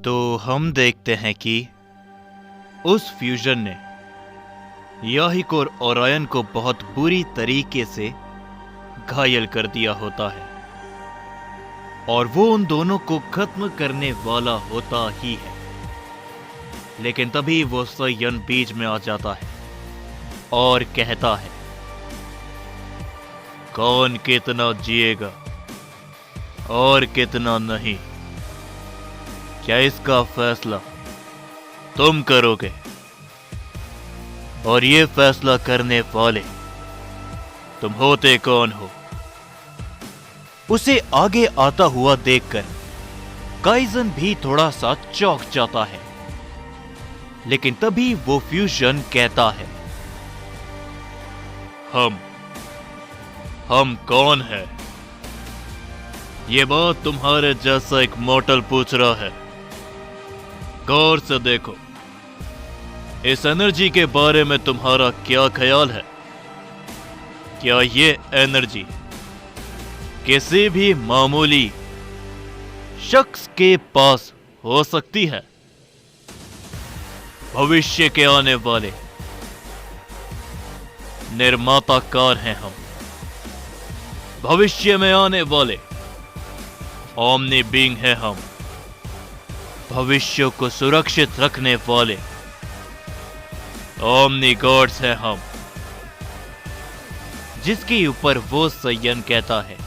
तो हम देखते हैं कि उस फ्यूजन ने याहिक और ओरायन को बहुत बुरी तरीके से घायल कर दिया होता है और वो उन दोनों को खत्म करने वाला होता ही है। लेकिन तभी वो सयन बीच में आ जाता है और कहता है, कौन कितना जिएगा और कितना नहीं, क्या इसका फैसला तुम करोगे? और ये फैसला करने वाले तुम होते कौन हो? उसे आगे आता हुआ देखकर काइजन भी थोड़ा सा चौंक जाता है, लेकिन तभी वो फ्यूजन कहता है, हम कौन है? ये बात तुम्हारे जैसा एक मॉर्टल पूछ रहा है। गौर से देखो, इस एनर्जी के बारे में तुम्हारा क्या ख्याल है? क्या ये एनर्जी किसी भी मामूली शख्स के पास हो सकती है? भविष्य के आने वाले निर्माताकार हैं हम। भविष्य में आने वाले ओमनी बीइंग हैं हम। भविष्य को सुरक्षित रखने वाले ओमनी गॉड्स हैं हम। जिसके ऊपर वो सयन कहता है,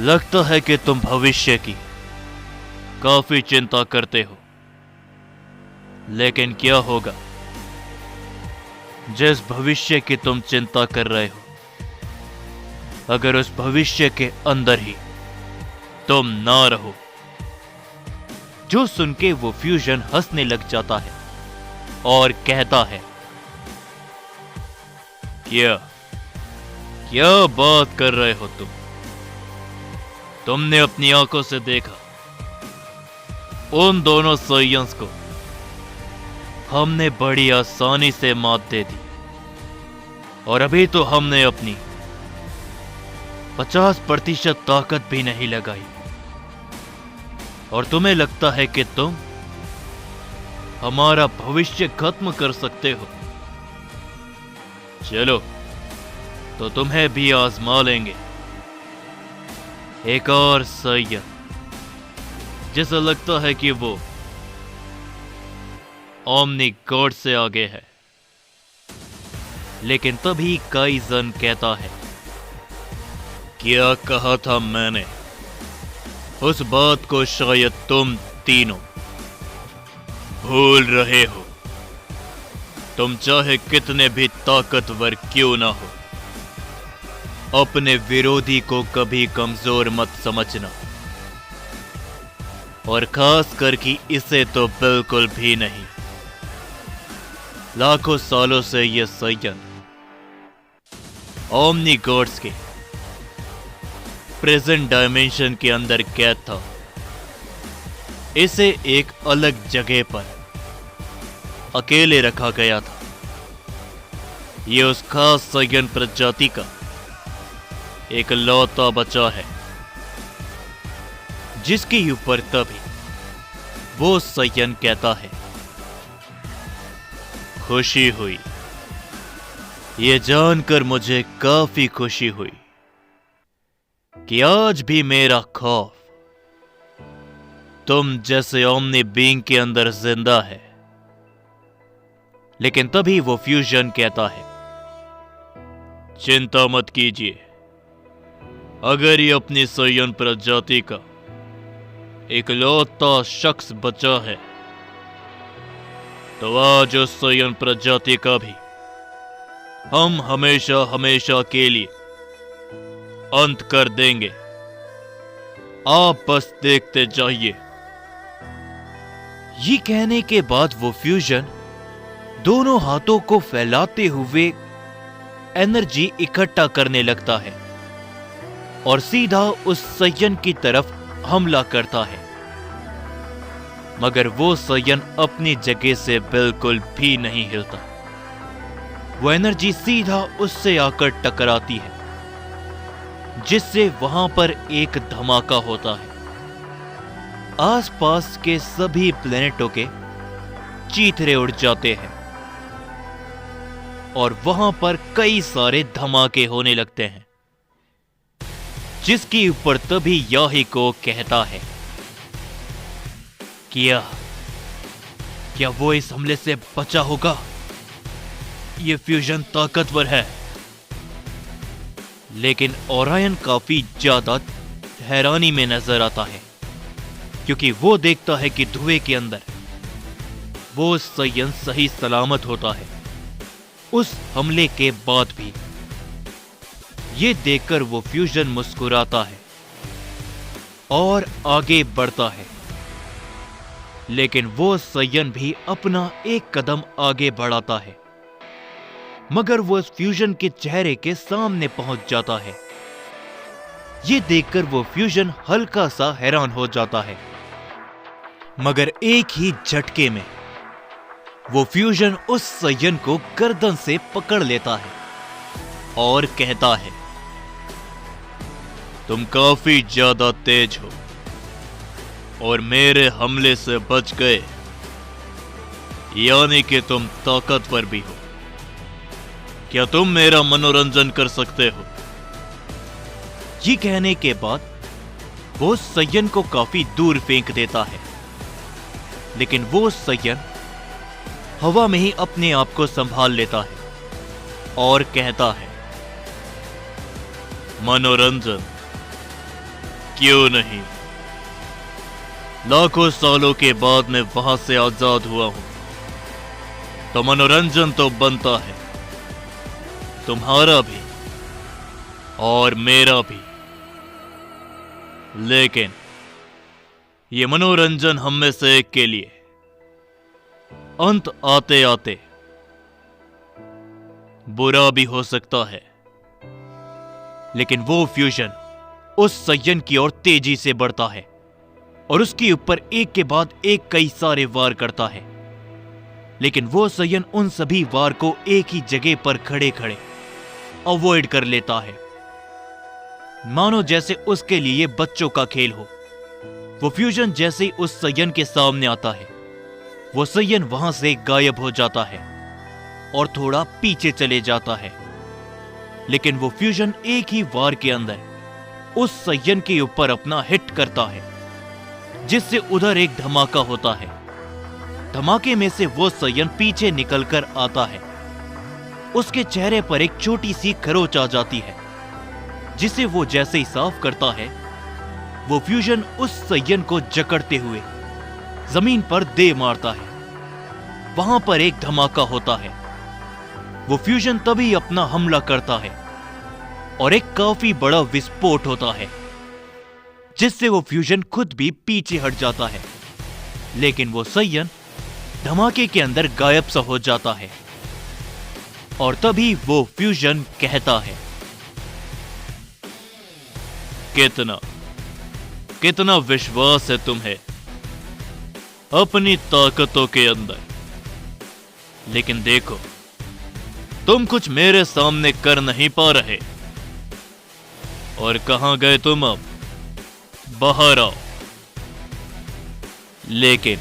लगता है कि तुम भविष्य की काफी चिंता करते हो। लेकिन क्या होगा जिस भविष्य की तुम चिंता कर रहे हो, अगर उस भविष्य के अंदर ही तुम ना रहो? जो सुन के वो फ्यूजन हंसने लग जाता है और कहता है, क्या बात कर रहे हो तुम? तुमने अपनी आंखों से देखा उन दोनों सयंस को हमने बड़ी आसानी से मात दे दी, और अभी तो हमने अपनी 50% ताकत भी नहीं लगाई, और तुम्हें लगता है कि तुम हमारा भविष्य खत्म कर सकते हो? चलो, तो तुम्हें भी आजमा लेंगे। एक और सयन जैसा लगता है कि वो ओमनी गॉड से आगे है। लेकिन तभी काइजन कहता है, क्या कहा था मैंने? उस बात को शायद तुम तीनों भूल रहे हो। तुम चाहे कितने भी ताकतवर क्यों ना हो, अपने विरोधी को कभी कमजोर मत समझना, और खास करके इसे तो बिल्कुल भी नहीं। लाखों सालों से यह सयन ओमनी गॉड्स के प्रेजेंट डायमेंशन के अंदर कैद था। इसे एक अलग जगह पर अकेले रखा गया था। यह उस खास सयन प्रजाति का एक लौता बच्चा है, जिसके ऊपर तभी वो सयन कहता है, खुशी हुई। ये जानकर मुझे काफी खुशी हुई कि आज भी मेरा खौफ तुम जैसे ओमनी बीइंग के अंदर जिंदा है। लेकिन तभी वो फ्यूजन कहता है, चिंता मत कीजिए। अगर ये अपनी सयन प्रजाति का इकलौता शख्स बचा है, तो आज उस सयन प्रजाति का भी हम हमेशा हमेशा के लिए अंत कर देंगे। आप बस देखते जाइए। ये कहने के बाद वो फ्यूजन दोनों हाथों को फैलाते हुए एनर्जी इकट्ठा करने लगता है और सीधा उस सयन की तरफ हमला करता है। मगर वो सयन अपनी जगह से बिल्कुल भी नहीं हिलता। वो एनर्जी सीधा उससे आकर टकराती है जिससे वहां पर एक धमाका होता है। आसपास के सभी प्लेनेटों के चीथड़े उड़ जाते हैं और वहां पर कई सारे धमाके होने लगते हैं, जिसके ऊपर तभी याहिको कहता है, क्या वो इस हमले से बचा होगा? ये फ्यूजन ताकतवर है। लेकिन ओरायन काफी ज्यादा हैरानी में नजर आता है, क्योंकि वो देखता है कि धुएं के अंदर वो सयन सही सलामत होता है उस हमले के बाद भी। ये देखकर वो फ्यूजन मुस्कुराता है और आगे बढ़ता है, लेकिन वो सयन भी अपना एक कदम आगे बढ़ाता है, मगर वो उस फ्यूजन के चेहरे के सामने पहुंच जाता है। ये देखकर वो फ्यूजन हल्का सा हैरान हो जाता है, मगर एक ही झटके में वो फ्यूजन उस सयन को गर्दन से पकड़ लेता है और कहता है, तुम काफी ज्यादा तेज हो और मेरे हमले से बच गए, यानी कि तुम ताकतवर भी हो। क्या तुम मेरा मनोरंजन कर सकते हो? ये कहने के बाद वो सयन को काफी दूर फेंक देता है, लेकिन वो सयन हवा में ही अपने आप को संभाल लेता है और कहता है, मनोरंजन क्यों नहीं? लाखों सालों के बाद मैं वहां से आजाद हुआ हूं, तो मनोरंजन तो बनता है, तुम्हारा भी और मेरा भी। लेकिन ये मनोरंजन हम में से एक के लिए अंत आते आते बुरा भी हो सकता है। लेकिन वो फ्यूजन उस सयन की ओर तेजी से बढ़ता है और उसके ऊपर एक के बाद एक कई सारे वार करता है, लेकिन वो सयन उन सभी वार को एक ही जगह पर खड़े खड़े अवॉइड कर लेता है, मानो जैसे उसके लिए बच्चों का खेल हो। वो फ्यूजन जैसे ही उस सयन के सामने आता है, वो सयन वहां से गायब हो जाता है और थोड़ा पीछे चले जाता है। लेकिन वो फ्यूजन एक ही वार के अंदर उस सयन के ऊपर अपना हिट करता है, जिससे उधर एक धमाका होता है। धमाके में से वो सयन पीछे निकलकर आता है। उसके चेहरे पर एक छोटी सी खरोंच आ जाती है, जिसे वो जैसे ही साफ करता है, वो फ्यूजन उस सयन को जकड़ते हुए जमीन पर दे मारता है। वहां पर एक धमाका होता है। वो फ्यूजन तभी अपना हमला करता है और एक काफी बड़ा विस्फोट होता है, जिससे वो फ्यूजन खुद भी पीछे हट जाता है। लेकिन वो सयन धमाके के अंदर गायब सा हो जाता है और तभी वो फ्यूजन कहता है, कितना विश्वास है तुम्हें अपनी ताकतों के अंदर। लेकिन देखो, तुम कुछ मेरे सामने कर नहीं पा रहे। और कहां गए तुम अब? बाहर आओ। लेकिन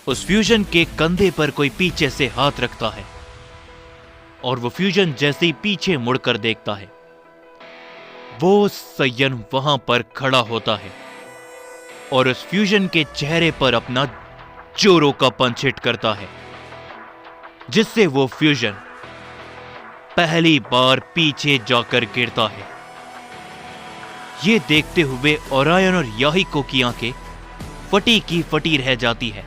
उस फ्यूजन के कंधे पर कोई पीछे से हाथ रखता है और वो फ्यूजन जैसे ही पीछे मुड़कर देखता है, वो सयन वहां पर खड़ा होता है और उस फ्यूजन के चेहरे पर अपना जोरों का पंच हिट करता है, जिससे वो फ्यूजन पहली बार पीछे जाकर गिरता है। ये देखते हुए ओरायन और याहिको की आंखें फटी की फटी रह जाती है,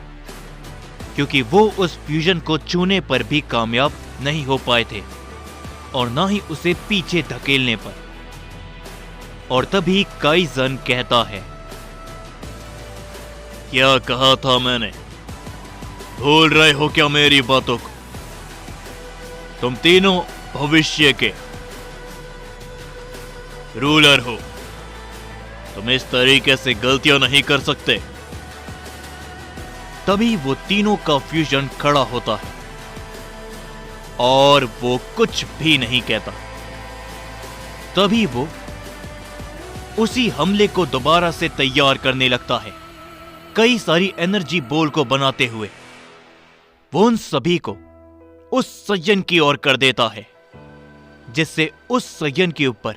क्योंकि वो उस फ्यूजन को छूने पर भी कामयाब नहीं हो पाए थे और ना ही उसे पीछे धकेलने पर। और तभी काइजन कहता है, क्या कहा था मैंने? भूल रहे हो क्या मेरी बातों को? तुम तीनों भविष्य के रूलर हो, तुम इस तरीके से गलतियां नहीं कर सकते। तभी वो तीनों का फ्यूजन खड़ा होता है और वो कुछ भी नहीं कहता। तभी वो उसी हमले को दोबारा से तैयार करने लगता है, कई सारी एनर्जी बॉल को बनाते हुए। वो उन सभी को उस संयन की ओर कर देता है, जिससे उस संयन के ऊपर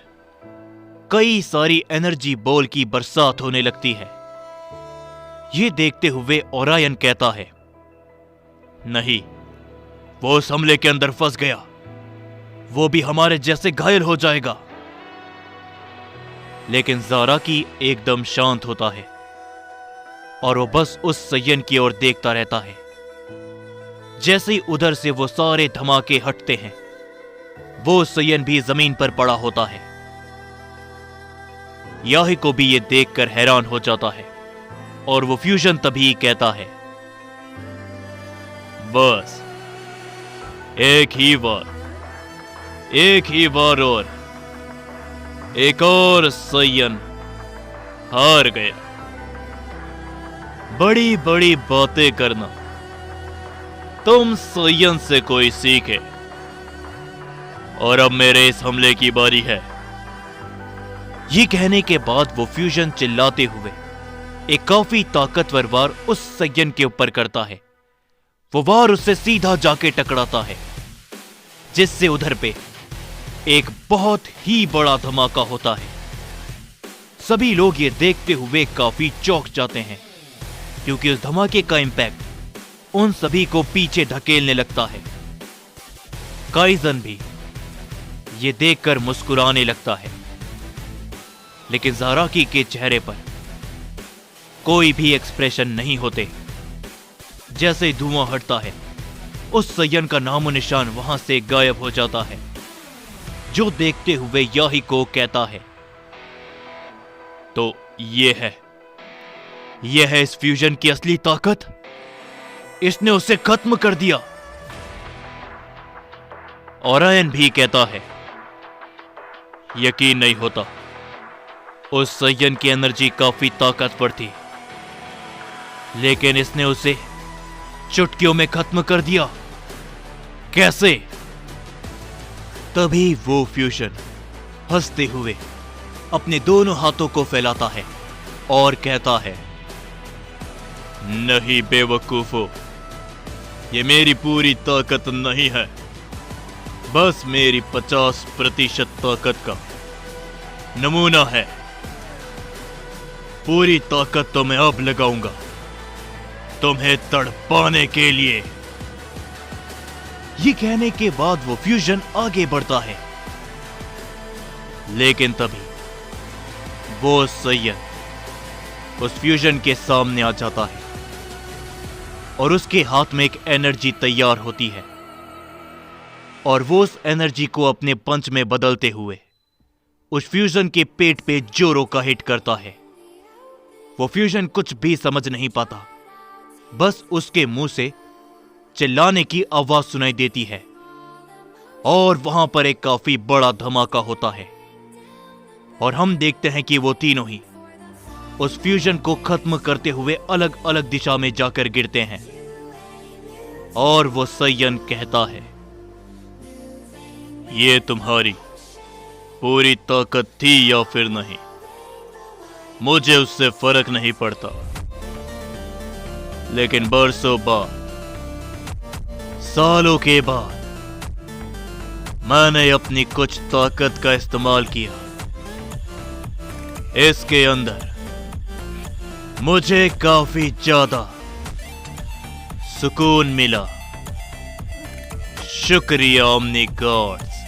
कई सारी एनर्जी बॉल की बरसात होने लगती है। ये देखते हुए ओरायन कहता है, नहीं, वो उस हमले के अंदर फंस गया, वो भी हमारे जैसे घायल हो जाएगा। लेकिन ज़ाराकी एकदम शांत होता है और वो बस उस संयन की ओर देखता रहता है। जैसे ही उधर से वो सारे धमाके हटते हैं, वो संयन भी जमीन पर पड़ा होता है। याहिको भी ये देखकर हैरान हो जाता है और वो फ्यूजन तभी कहता है, बस एक ही बार और एक और संयन हार गया। बड़ी बड़ी बातें करना, तुम संयन से कोई सीखे। और अब मेरे इस हमले की बारी है। ये कहने के बाद वो फ्यूजन चिल्लाते हुए एक काफी ताकतवर वार उस संयन के ऊपर करता है। वो वार उससे सीधा जाके टकराता है, जिससे उधर पे एक बहुत ही बड़ा धमाका होता है। सभी लोग ये देखते हुए काफी चौंक जाते हैं, क्योंकि उस धमाके का इंपैक्ट उन सभी को पीछे धकेलने लगता है। काइजन भी ये देखकर मुस्कुराने लगता है, लेकिन ज़ाराकी के चेहरे पर कोई भी एक्सप्रेशन नहीं होते। जैसे ही धुआं हटता है, उस संयन का नामो निशान वहां से गायब हो जाता है, जो देखते हुए याहिको कहता है, तो ये है इस फ्यूजन की असली ताकत। इसने उसे खत्म कर दिया। ओरायन भी कहता है, यकीन नहीं होता, उस संयन की एनर्जी काफी ताकतवर थी, लेकिन इसने उसे चुटकियों में खत्म कर दिया। कैसे? तभी वो फ्यूजन हंसते हुए अपने दोनों हाथों को फैलाता है और कहता है, नहीं बेवकूफो, ये मेरी पूरी ताकत नहीं है, बस मेरी 50% ताकत का नमूना है। पूरी ताकत तो मैं अब लगाऊंगा तुम्हें तड़पाने के लिए। ये कहने के बाद वो फ्यूजन आगे बढ़ता है, लेकिन तभी वो संयन उस फ्यूजन के सामने आ जाता है और उसके हाथ में एक एनर्जी तैयार होती है, और वो उस एनर्जी को अपने पंच में बदलते हुए उस फ्यूजन के पेट पे जोरों का हिट करता है। वो फ्यूजन कुछ भी समझ नहीं पाता, बस उसके मुंह से चिल्लाने की आवाज सुनाई देती है और वहां पर एक काफी बड़ा धमाका होता है, और हम देखते हैं कि वो तीनों ही उस फ्यूजन को खत्म करते हुए अलग अलग दिशा में जाकर गिरते हैं। और वो संयन कहता है, ये तुम्हारी पूरी ताकत थी या फिर नहीं, मुझे उससे फर्क नहीं पड़ता, लेकिन बरसों बाद, सालों के बाद मैंने अपनी कुछ ताकत का इस्तेमाल किया। इसके अंदर मुझे काफी ज्यादा सुकून मिला। शुक्रिया ओमनी गॉड्स।